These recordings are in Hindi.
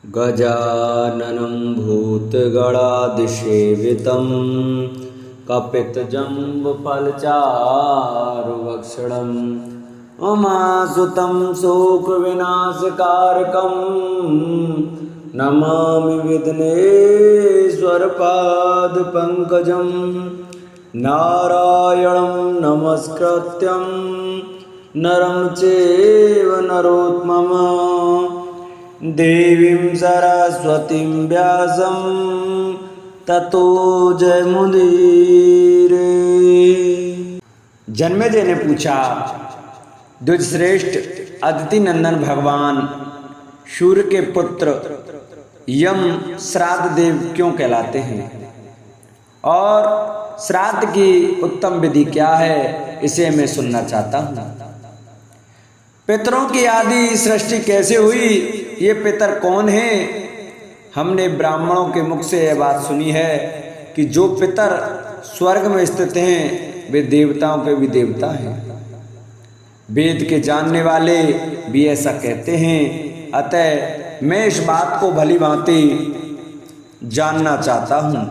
गजाननं भूतगणादिसेवितं कपितजम्बफलचारुभक्षणम् उमासुतं शोकविनाशकारकं नमामि विघ्नेश्वरपादपङ्कजं नारायणं नमस्कृत्यं नरं चैव नरोत्तमम् देवीं सरस्वतीं व्यासं ततो जयमुदीरे। जन्मेजय ने पूछा, द्विजश्रेष्ठ अदिति नंदन भगवान सूर्य के पुत्र यम श्राद्ध देव क्यों कहलाते हैं और श्राद्ध की उत्तम विधि क्या है, इसे मैं सुनना चाहता हूँ। पितरों की आदि सृष्टि कैसे हुई, ये पितर कौन हैं? हमने ब्राह्मणों के मुख से यह बात सुनी है कि जो पितर स्वर्ग में स्थित हैं वे देवताओं के भी देवता हैं। वेद के जानने वाले भी ऐसा कहते हैं। अतः मैं इस बात को भली भांति जानना चाहता हूँ।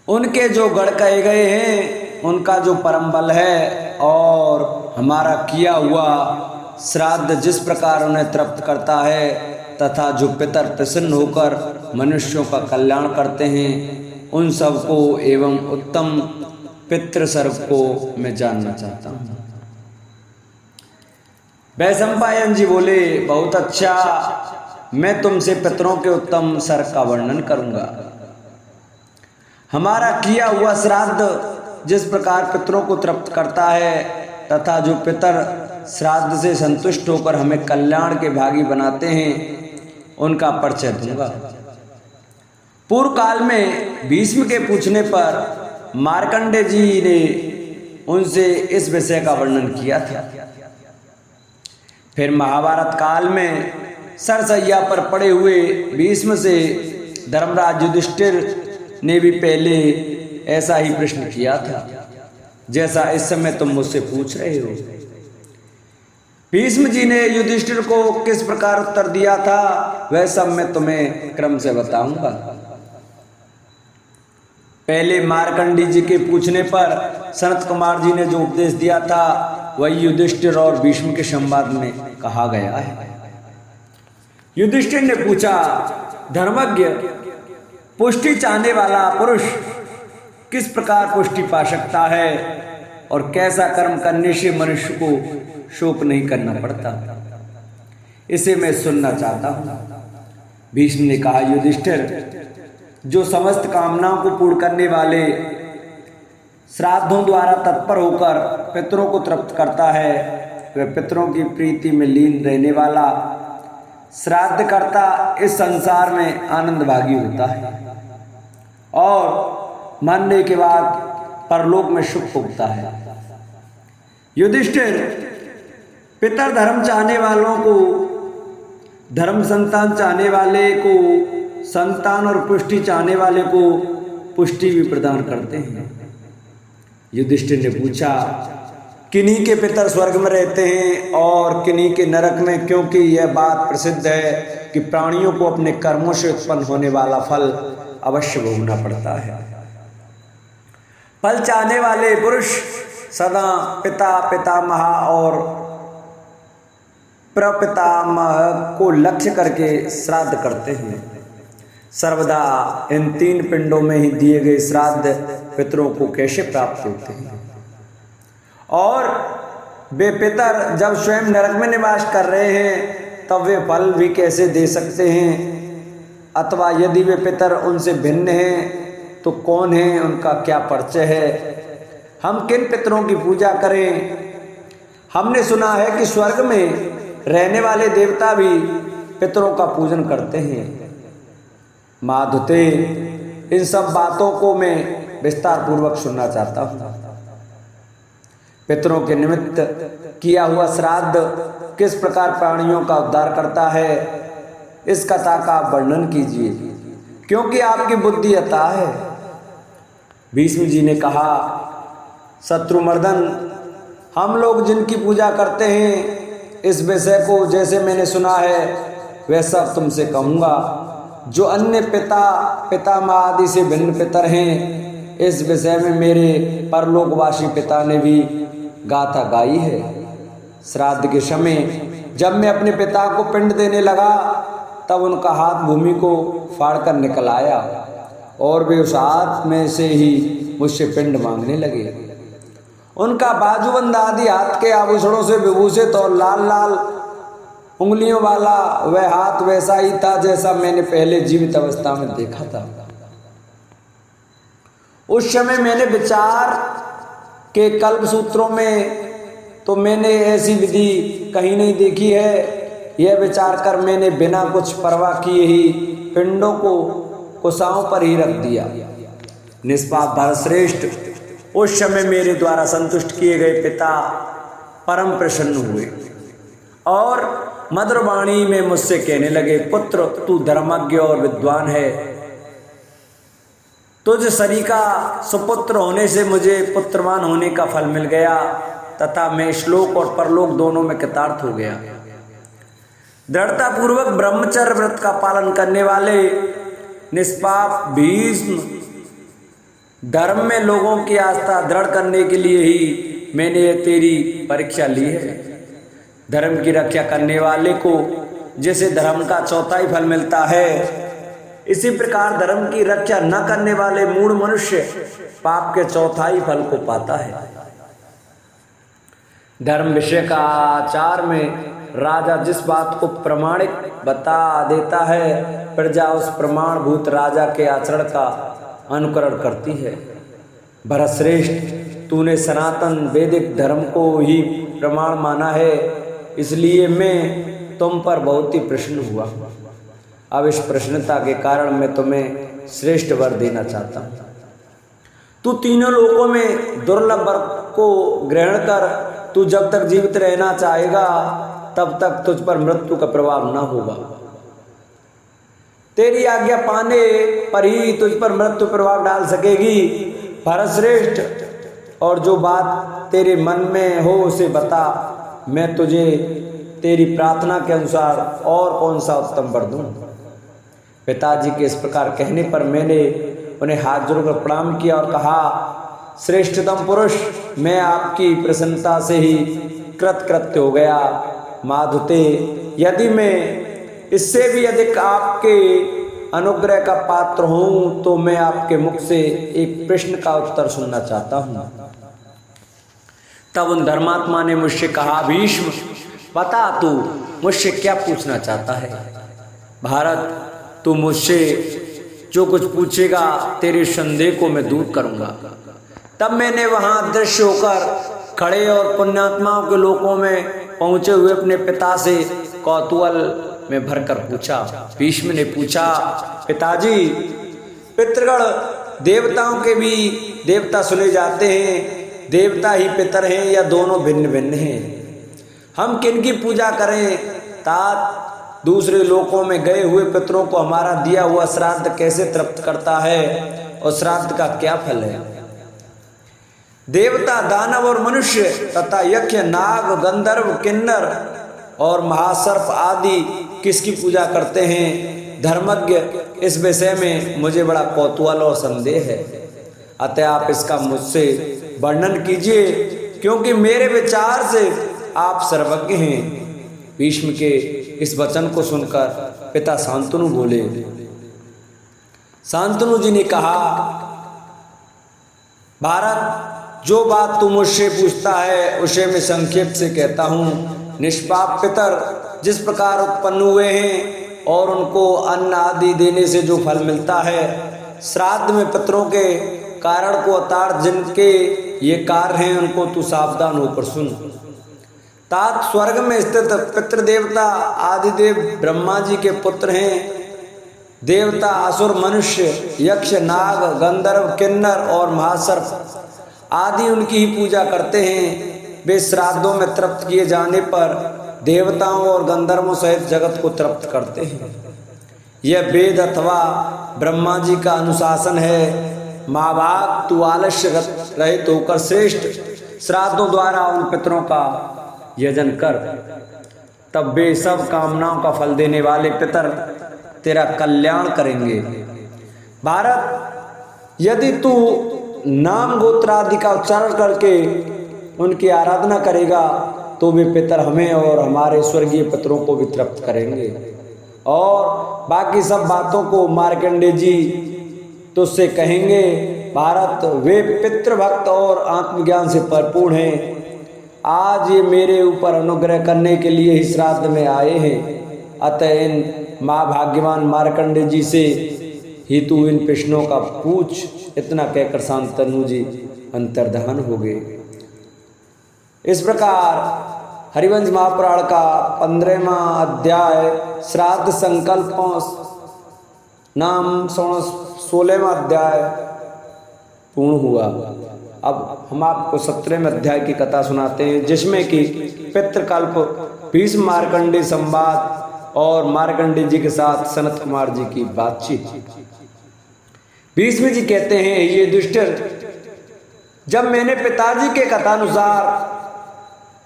उनके जो गढ़ कहे गए हैं उनका जो परम बल है और हमारा किया हुआ श्राद्ध जिस प्रकार उन्हें तृप्त करता है तथा जो पितर प्रसन्न होकर मनुष्यों का कल्याण करते हैं, उन सब को एवं उत्तम पितृ सर्व को मैं जानना चाहता हूँ। वैशंपायन जी बोले, बहुत अच्छा, मैं तुमसे पितरों के उत्तम सर्ग का वर्णन करूंगा। हमारा किया हुआ श्राद्ध जिस प्रकार पितरों को तृप्त करता है तथा जो पितर श्राद्ध से संतुष्ट होकर हमें कल्याण के भागी बनाते हैं, उनका परिचय दूंगा। पूर्व काल में भीष्म के पूछने पर मार्कंडेय जी ने उनसे इस विषय का वर्णन किया था। फिर महाभारत काल में सरसैया पर पड़े हुए भीष्म से धर्मराज युधिष्ठिर ने भी पहले ऐसा ही प्रश्न किया था जैसा इस समय तुम मुझसे पूछ रहे हो। भीष्म जी ने युधिष्ठिर को किस प्रकार उत्तर दिया था वह सब मैं तुम्हें क्रम से बताऊंगा। पहले मार्कंडेय जी के पूछने पर सनत कुमार जी ने जो उपदेश दिया था वही युधिष्ठिर और भीष्म के संवाद में कहा गया है। युधिष्ठिर ने पूछा, धर्मज्ञ पुष्टि चाहने वाला पुरुष किस प्रकार पुष्टि पा सकता है और कैसा कर्म करने से मनुष्य को शोक नहीं करना पड़ता, इसे मैं सुनना चाहता हूँ। भीष्म ने कहा, युधिष्ठिर, जो समस्त कामनाओं को पूर्ण करने वाले श्राद्धों द्वारा तत्पर होकर पितरों को तृप्त करता है, वह पितरों की प्रीति में लीन रहने वाला श्राद्ध करता इस संसार में आनंद भागी होता है और मरने के बाद परलोक में सुख भोगता है। युधिष्ठिर, पितर धर्म चाहने वालों को धर्म, संतान चाहने वाले को संतान और पुष्टि चाहने वाले को पुष्टि भी प्रदान करते हैं। युधिष्ठिर ने पूछा, किन्हीं के पितर स्वर्ग में रहते हैं और किन्हीं के नरक में, क्योंकि यह बात प्रसिद्ध है कि प्राणियों को अपने कर्मों से उत्पन्न होने वाला फल अवश्य भोगना पड़ता है। फल चाहने वाले पुरुष सदा पिता, पितामह और प्रपितामह को लक्ष्य करके श्राद्ध करते हैं। सर्वदा इन तीन पिंडों में ही दिए गए श्राद्ध पितरों को कैसे प्राप्त होते हैं और वे पितर जब स्वयं नरक में निवास कर रहे हैं तब वे फल भी कैसे दे सकते हैं, अथवा यदि वे पितर उनसे भिन्न हैं तो कौन है, उनका क्या परिचय है, हम किन पितरों की पूजा करें। हमने सुना है कि स्वर्ग में रहने वाले देवता भी पितरों का पूजन करते हैं। माधुते, इन सब बातों को मैं विस्तार पूर्वक सुनना चाहता हूँ। पितरों के निमित्त किया हुआ श्राद्ध किस प्रकार प्राणियों का उद्धार करता है, इस कथा का वर्णन कीजिए, क्योंकि आपकी बुद्धि अथाह है। भीष्म जी ने कहा, शत्रुमर्दन, हम लोग जिनकी पूजा करते हैं इस विषय को जैसे मैंने सुना है वह सब तुमसे कहूँगा। जो अन्य पितामह आदि से भिन्न पितर हैं, इस विषय में मेरे परलोकवासी पिता ने भी गाथा गाई है। श्राद्ध के समय जब मैं अपने पिता को पिंड देने लगा, तब उनका हाथ भूमि को फाड़कर निकल आया और वे उस हाथ में से ही मुझसे पिंड मांगने लगे। उनका बाजूबंद आदि हाथ के आभूषणों से विभूषित और लाल लाल उंगलियों वाला वह हाथ वैसा ही था जैसा मैंने पहले जीवित अवस्था में देखा था। उस समय मैंने विचार के कल्प सूत्रों में तो मैंने ऐसी विधि कहीं नहीं देखी है। यह विचार कर मैंने बिना कुछ परवाह किए ही पिंडों को कुशाओं पर ही रख दिया। निष्पाप भरतश्रेष्ठ, उस समय मेरे द्वारा संतुष्ट किए गए पिता परम प्रसन्न हुए और मधुर वाणी में मुझसे कहने लगे, पुत्र तू धर्मज्ञ और विद्वान है। तुझ सरीका सुपुत्र होने से मुझे पुत्रवान होने का फल मिल गया तथा मैं श्लोक और परलोक दोनों में कृतार्थ हो गया। दृढ़ता पूर्वक ब्रह्मचर्य व्रत का पालन करने वाले निष्पाप भीष्म, धर्म में लोगों की आस्था दृढ़ करने के लिए ही मैंने ये तेरी परीक्षा ली है। धर्म की रक्षा करने वाले को जैसे धर्म का चौथाई फल मिलता है, इसी प्रकार धर्म की रक्षा न करने वाले मूढ़ मनुष्य पाप के चौथाई फल को पाता है। धर्म विषय का आचार में राजा जिस बात को प्रमाणिक बता देता है, प्रजा उस प्रमाणभूत राजा के आचरण का अनुकरण करती है। भरतश्रेष्ठ, तूने सनातन वैदिक धर्म को ही प्रमाण माना है, इसलिए मैं तुम पर बहुत ही प्रसन्न हुआ। अब इस प्रसन्नता के कारण मैं तुम्हें श्रेष्ठ वर देना चाहता हूँ। तू तीनों लोकों में दुर्लभ वर को ग्रहण कर। तू जब तक जीवित रहना चाहेगा तब तक तुझ पर मृत्यु का प्रभाव न होगा। तेरी आज्ञा पाने पर ही तुझ पर मृत्यु प्रभाव डाल सकेगी। भरतश्रेष्ठ, और जो बात तेरे मन में हो उसे बता, मैं तुझे तेरी प्रार्थना के अनुसार और कौन सा उत्तम वर दूं। पिताजी के इस प्रकार कहने पर मैंने उन्हें हाथ जोड़कर प्रणाम किया और कहा, श्रेष्ठतम पुरुष, मैं आपकी प्रसन्नता से ही कृतकृत्य हो गया। माधुते, यदि मैं इससे भी अधिक आपके अनुग्रह का पात्र हूं तो मैं आपके मुख से एक प्रश्न का उत्तर सुनना चाहता हूं। तब उन धर्मात्मा ने मुझसे कहा, भीष्म, बता तू मुझसे क्या पूछना चाहता है। भारत, तू मुझसे जो कुछ पूछेगा तेरे संदेह को मैं दूर करूंगा। तब मैंने वहां दृश्य होकर खड़े और पुण्यात्माओं के लोकों में पहुंचे हुए अपने पिता से कौतूहल में भरकर पूछा। भीष्म ने पूछा, पिताजी, पितृगण देवताओं के भी देवता सुने जाते हैं, देवता ही पितर हैं या दोनों भिन्न भिन्न हैं? हम किनकी पूजा करें? तात दूसरे लोकों में गए हुए पितरों को हमारा दिया हुआ श्राद्ध कैसे तृप्त करता है और श्राद्ध का क्या फल है? देवता, दानव और मनुष्य तथा यक्ष, नाग, गंधर्व, किन्नर और महासर्प आदि किसकी पूजा करते हैं? धर्मज्ञ, इस विषय में मुझे बड़ा कौतूहल और संदेह है, अतः आप इसका मुझसे वर्णन कीजिए, क्योंकि मेरे विचार से आप सर्वज्ञ हैं। भीष्म के इस वचन को सुनकर पिता शांतनु बोले। शांतनु जी ने कहा, भारत, जो बात तू मुझसे पूछता है उसे मैं संक्षेप से कहता हूँ। निष्पाप पितर जिस प्रकार उत्पन्न हुए हैं और उनको अन्न आदि देने से जो फल मिलता है, श्राद्ध में पितरों के कारण को अतार्थ जिनके ये कार्य हैं उनको तू सावधान होकर सुन। तात स्वर्ग में स्थित पितृदेवता आदिदेव ब्रह्मा जी के पुत्र हैं। देवता, असुर, मनुष्य, यक्ष, नाग, गंधर्व, किन्नर और महासर्प आदि उनकी ही पूजा करते हैं। वे श्राद्धों में तृप्त किए जाने पर देवताओं और गंधर्वों सहित जगत को तृप्त करते हैं। यह वेद अथवा ब्रह्मा जी का अनुशासन है। महाभाग, तू आलस्य रहित होकर श्रेष्ठ श्राद्धों द्वारा उन पितरों का यजन कर। तब वे सब कामनाओं का फल देने वाले पितर तेरा कल्याण करेंगे। भारत, यदि तू नाम गोत्र आदि का उच्चारण करके उनकी आराधना करेगा तो वे पितर हमें और हमारे स्वर्गीय पितरों को भी तृप्त करेंगे। और बाकी सब बातों को मार्कंडेय जी तुझसे कहेंगे। भारत, वे पितृभक्त और आत्मज्ञान से भरपूर हैं। आज ये मेरे ऊपर अनुग्रह करने के लिए ही श्राद्ध में आए हैं। अतः इन माँ भाग्यवान मार्कंडेय जी से ही तू इन प्रश्नों का पूछ। इतना कहकर शांतनु जी अंतर्धान हो गए। इस प्रकार हरिवंश महापुराण का 15वां अध्याय श्राद्ध संकल्पों नाम 16वां अध्याय पूर्ण हुआ। अब हम आपको 17वें अध्याय की कथा सुनाते हैं, जिसमें कि पितृकल्प, भीष्म मार्कंडेय संवाद और मार्कंडेय जी के साथ सनत कुमार जी की बातचीत। भीष्म जी कहते हैं, ये युधिष्ठिर, जब मैंने पिताजी के कथानुसार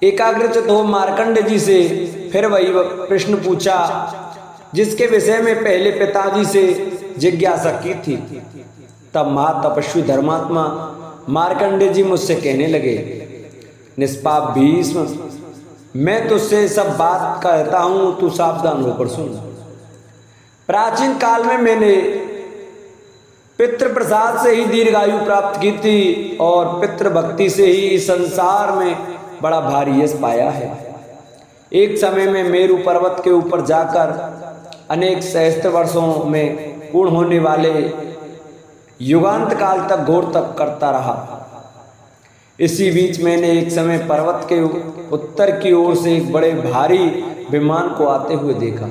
एकाग्रचित हो मार्कंडेय जी से फिर वही प्रश्न पूछा जिसके विषय में पहले पिताजी से जिज्ञासा की थी, तब महातपस्वी धर्मात्मा मार्कंडेय जी मुझसे कहने लगे, निष्पाप भीष्म, मैं तुझसे सब बात कहता हूं, तू सावधान होकर सुन। प्राचीन काल में मैंने पितृप्रसाद से ही दीर्घायु प्राप्त की थी और पितृभक्ति से ही इस संसार में बड़ा भारी यश पाया है। एक समय में मेरु पर्वत के ऊपर जाकर अनेक सहस्त्र वर्षों में पूर्ण होने वाले युगांत काल तक घोर तप करता रहा। इसी बीच मैंने एक समय पर्वत के उत्तर की ओर से एक बड़े भारी विमान को आते हुए देखा।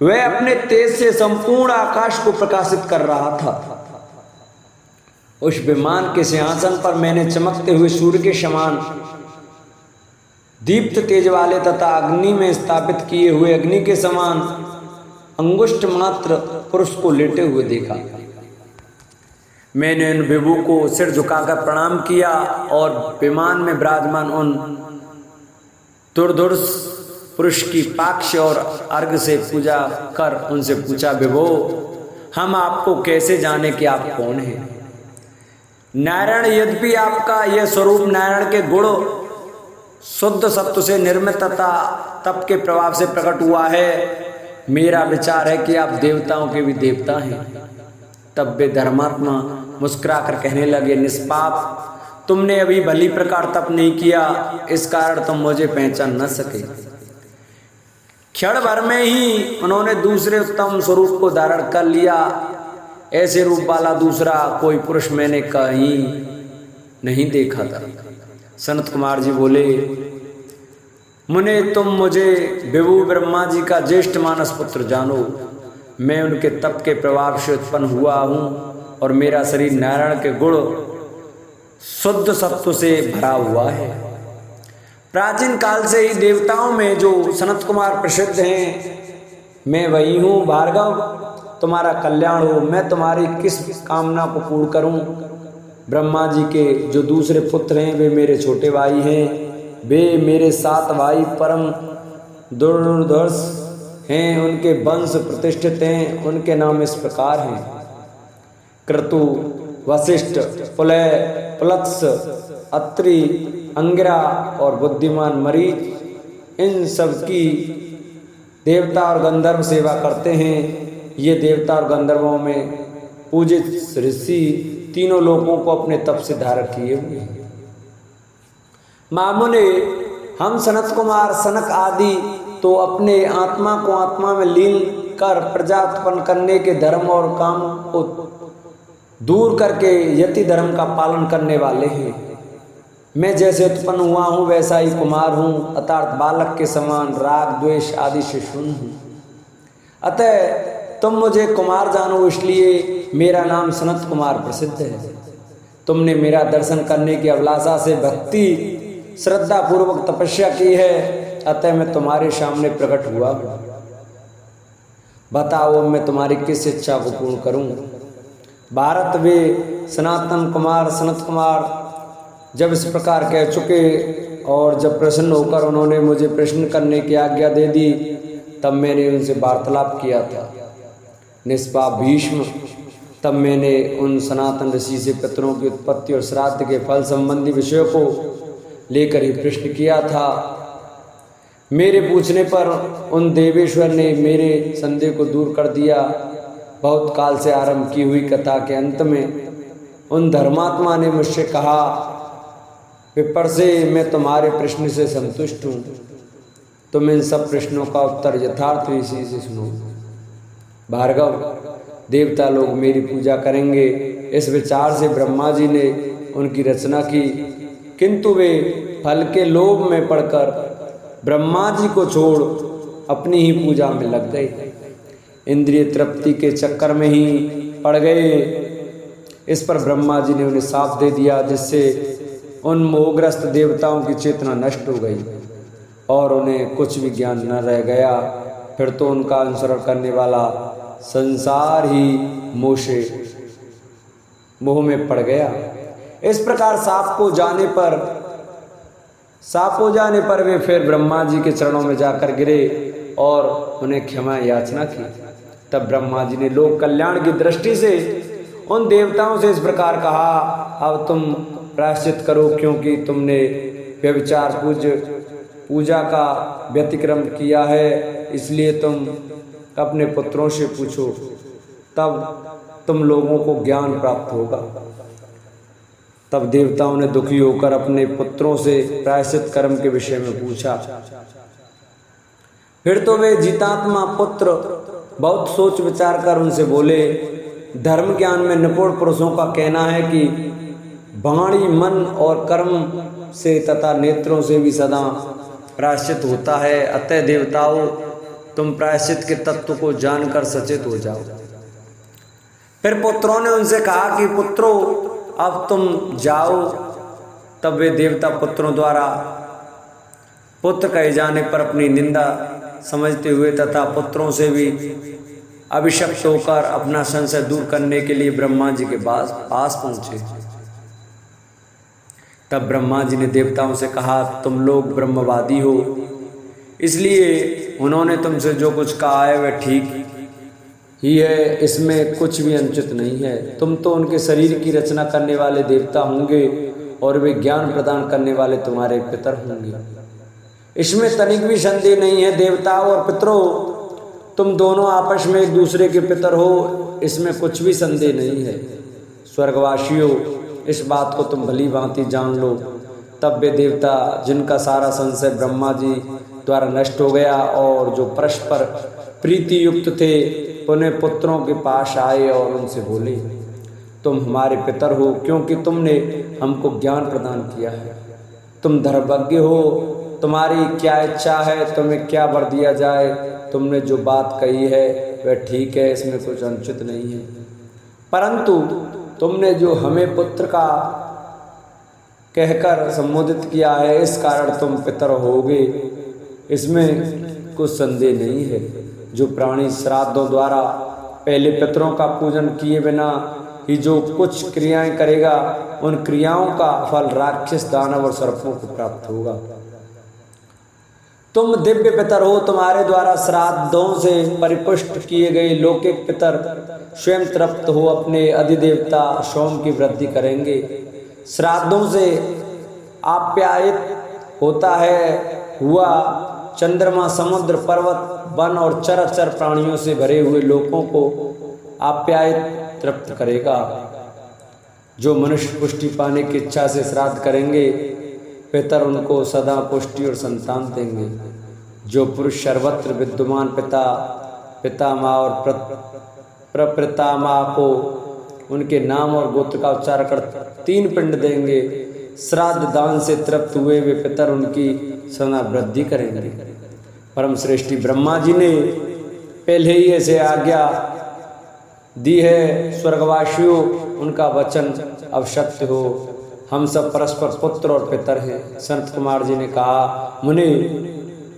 वह अपने तेज से संपूर्ण आकाश को प्रकाशित कर रहा था। उस विमान के सिंहासन पर मैंने चमकते हुए सूर्य के समान दीप्त तेज वाले तथा अग्नि में स्थापित किए हुए अग्नि के समान अंगुष्ठ मात्र पुरुष को लेटे हुए देखा। मैंने उन विभु को सिर झुकाकर प्रणाम किया और विमान में विराजमान उन दुर्धर्ष पुरुष की पाक्ष और अर्घ से पूजा कर उनसे पूछा, विभो, हम आपको कैसे जाने कि आप कौन हैं? नारायण, यद्यपि आपका यह स्वरूप नारायण के गुण शुद्ध सत्व से निर्मित तथा तप के प्रभाव से प्रकट हुआ है, मेरा विचार है कि आप देवताओं के भी देवता हैं। तब वे धर्मात्मा मुस्कुराकर कहने लगे, निष्पाप, तुमने अभी भली प्रकार तप नहीं किया, इस कारण तुम मुझे पहचान न सके। क्षण भर में ही उन्होंने दूसरे उत्तम स्वरूप को धारण कर लिया। ऐसे रूप वाला दूसरा कोई पुरुष मैंने कहीं नहीं देखा था। सनत कुमार जी बोले, मुने, तुम मुझे विभु ब्रह्मा जी का ज्येष्ठ मानस पुत्र जानो। मैं उनके तप के प्रभाव से उत्पन्न हुआ हूँ और मेरा शरीर नारायण के गुण शुद्ध सत्व से भरा हुआ है। प्राचीन काल से ही देवताओं में जो सनत कुमार प्रसिद्ध हैं, मैं वही हूँ। भार्गव, तुम्हारा कल्याण हो। मैं तुम्हारी किस कामना को पूर्ण करूं? ब्रह्मा जी के जो दूसरे पुत्र हैं वे मेरे छोटे भाई हैं। वे मेरे 7 भाई परम दुर्धर्ष हैं, उनके वंश प्रतिष्ठित हैं। उनके नाम इस प्रकार हैं, क्रतु, वशिष्ठ, पुलय, प्लत्स, अत्रि, अंगिरा और बुद्धिमान मरीच। इन सब की देवता और गंधर्व सेवा करते हैं। ये देवता और गंधर्वों में पूजित ऋषि तीनों लोगों को अपने तप से धारण किए हुए हैं। मामुने, हम सनत कुमार सनक आदि तो अपने आत्मा को आत्मा में लीन कर प्रजा उत्पन्न करने के धर्म और काम को दूर करके यति धर्म का पालन करने वाले हैं। मैं जैसे उत्पन्न हुआ हूँ वैसा ही कुमार हूँ, अर्थात बालक के समान राग द्वेष आदि से शून्य हूँ। अतः तुम मुझे कुमार जानो, इसलिए मेरा नाम सनत कुमार प्रसिद्ध है। तुमने मेरा दर्शन करने की अभिलाषा से भक्ति श्रद्धा पूर्वक तपस्या की है, अतः मैं तुम्हारे सामने प्रकट हुआ हूँ। बताओ मैं तुम्हारी किस इच्छा को पूर्ण करूं? भारत, वे सनातन कुमार सनत कुमार जब इस प्रकार कह चुके और जब प्रसन्न होकर उन्होंने मुझे प्रश्न करने की आज्ञा दे दी, तब मैंने उनसे वार्तालाप किया था। निष्पाप भीष्म, तब मैंने उन सनातन ऋषि से पितरों की उत्पत्ति और श्राद्ध के फल संबंधी विषयों को लेकर ही प्रश्न किया था। मेरे पूछने पर उन देवेश्वर ने मेरे संदेह को दूर कर दिया। बहुत काल से आरंभ की हुई कथा के अंत में उन धर्मात्मा ने मुझसे कहा, विप्र से मैं तुम्हारे प्रश्न से संतुष्ट हूँ, तुम इन सब प्रश्नों का उत्तर यथार्थ ऋषि से सुनो। भार्गव, देवता लोग मेरी पूजा करेंगे, इस विचार से ब्रह्मा जी ने उनकी रचना की, किंतु वे फल के लोभ में पड़कर ब्रह्मा जी को छोड़ अपनी ही पूजा में लग गए, इंद्रिय तृप्ति के चक्कर में ही पड़ गए। इस पर ब्रह्मा जी ने उन्हें शाप दे दिया, जिससे उन मोहग्रस्त देवताओं की चेतना नष्ट हो गई और उन्हें कुछ भी ज्ञान न रह गया। फिर तो उनका अनुसरण करने वाला संसार ही मोह में पड़ गया। इस प्रकार साप हो जाने पर वे फिर ब्रह्मा जी के चरणों में जाकर गिरे और उन्हें क्षमा याचना की। तब ब्रह्मा जी ने लोक कल्याण की दृष्टि से उन देवताओं से इस प्रकार कहा, अब तुम प्रायश्चित करो, क्योंकि तुमने व्यभिचार पूजा का व्यतिक्रम किया है, इसलिए तुम अपने पुत्रों से पूछो, तब तुम लोगों को ज्ञान प्राप्त होगा। तब देवताओं ने दुखी होकर अपने पुत्रों से प्रायश्चित कर्म के विषय में पूछा। फिर तो वे जितात्मा पुत्र बहुत सोच विचार कर उनसे बोले, धर्म ज्ञान में निपुण पुरुषों का कहना है कि वाणी, मन और कर्म से तथा नेत्रों से भी सदा प्रायश्चित होता है। अतः देवताओं, तुम प्रायश्चित के तत्व को जानकर सचेत हो जाओ। फिर पुत्रों ने उनसे कहा कि पुत्रों, अब तुम जाओ। तब वे देवता पुत्रों द्वारा पुत्र कहे जाने पर अपनी निंदा समझते हुए तथा पुत्रों से भी अभिशप्त होकर अपना संशय दूर करने के लिए ब्रह्मा जी के पास पहुंचे। तब ब्रह्मा जी ने देवताओं से कहा, तुम लोग ब्रह्मवादी हो, इसलिए उन्होंने तुमसे जो कुछ कहा है वह ठीक ही है, इसमें कुछ भी अनुचित नहीं है। तुम तो उनके शरीर की रचना करने वाले देवता होंगे और वे ज्ञान प्रदान करने वाले तुम्हारे पितर होंगे, इसमें तनिक भी संदेह नहीं है। देवताओं और पितरों, तुम दोनों आपस में एक दूसरे के पितर हो, इसमें कुछ भी संदेह नहीं है। स्वर्गवासियों, इस बात को तुम भली भांति जान लो। तब वे देवता, जिनका सारा संशय ब्रह्मा जी द्वारा नष्ट हो गया और जो परस्पर प्रीति युक्त थे, उन्हें पुत्रों के पास आए और उनसे बोले, तुम हमारे पितर हो, क्योंकि तुमने हमको ज्ञान प्रदान किया है। तुम धर्मज्ञ हो, तुम्हारी क्या इच्छा है, तुम्हें क्या वर दिया जाए। तुमने जो बात कही है वह ठीक है, इसमें कुछ अनुचित नहीं है, परंतु तुमने जो हमें पुत्र का कहकर संबोधित किया है, इस कारण तुम पितर होगे, इसमें कुछ संदेह नहीं है। जो प्राणी श्राद्धों द्वारा पहले पितरों का पूजन किए बिना ही जो कुछ क्रियाएं करेगा, उन क्रियाओं का फल राक्षस, दानव और सर्पों को प्राप्त होगा। तुम दिव्य पितर हो, तुम्हारे द्वारा श्राद्धों से परिपुष्ट किए गए लौकिक पितर स्वयं तृप्त हो अपने अधिदेवता सोम की वृद्धि करेंगे। श्राद्धों से आप्यायित होता हुआ चंद्रमा, समुद्र, पर्वत, वन और चराचर प्राणियों से भरे हुए लोगों को आप्यायित तृप्त करेगा। जो मनुष्य पुष्टि पाने की इच्छा से श्राद्ध करेंगे, पितर उनको सदा पुष्टि और संतान देंगे। जो पुरुष सर्वत्र विद्यमान पितामह और प्रपितामह को उनके नाम और गोत्र का उच्चारण कर 3 पिंड देंगे, श्राद्ध दान से तृप्त हुए वे पितर उनकी सदा वृद्धि करेंगे। परम श्रेष्ठी ब्रह्मा जी ने पहले ही ऐसे आज्ञा दी है। स्वर्गवासियों, उनका वचन अब सत्य हो, हम सब परस्पर पुत्र और पितर हैं। संत कुमार जी ने कहा, मुनि,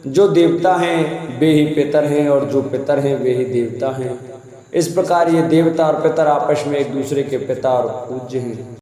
जो देवता हैं वे ही पितर हैं और जो पितर हैं वे ही देवता हैं। इस प्रकार ये देवता और पितर आपस में एक दूसरे के पिता और पूज्य हैं।